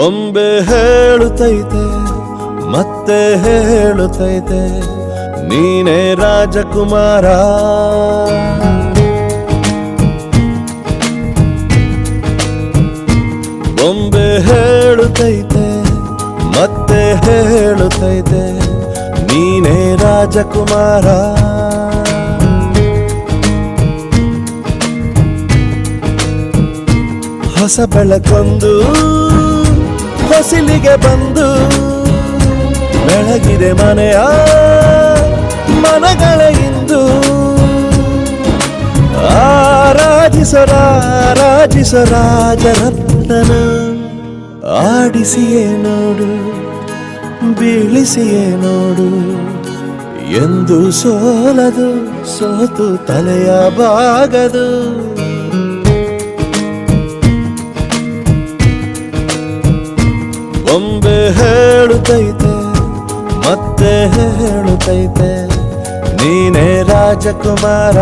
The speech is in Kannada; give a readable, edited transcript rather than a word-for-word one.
ಬೊಂಬೆ ಹೇಳುತ್ತೈತೆ ಮತ್ತೆ ಹೇಳುತ್ತೈತೆ ನೀನೇ ರಾಜಕುಮಾರ. ಬೊಂಬೆ ಹೇಳುತ್ತೈತೆ ಮತ್ತೆ ಹೇಳುತ್ತೈತೆ ನೀನೇ ರಾಜಕುಮಾರ. ಹೊಸ ಬೆಳಕೊಂದು ಹೊಸಿಲಿಗೆ ಬಂದು ಬೆಳಗಿದೆ ಮನೆಯ ಮನಗಳ ಇಂದು. ಆರಾಧಿಸ ರಾಜರತ್ನನ ಆಡಿಸಿಯೇ ನೋಡು ಬೀಳಿಸಿಯೇ ನೋಡು ಎಂದು ಸೋಲದು ಸೋತು ತಲೆಯ ಬಾಗದು. ಬೊಂಬೆ ಹೇಳುತ್ತೈತೆ ಮತ್ತೆ ಹೇಳುತ್ತೈತೆ ನೀನೇ ರಾಜಕುಮಾರ.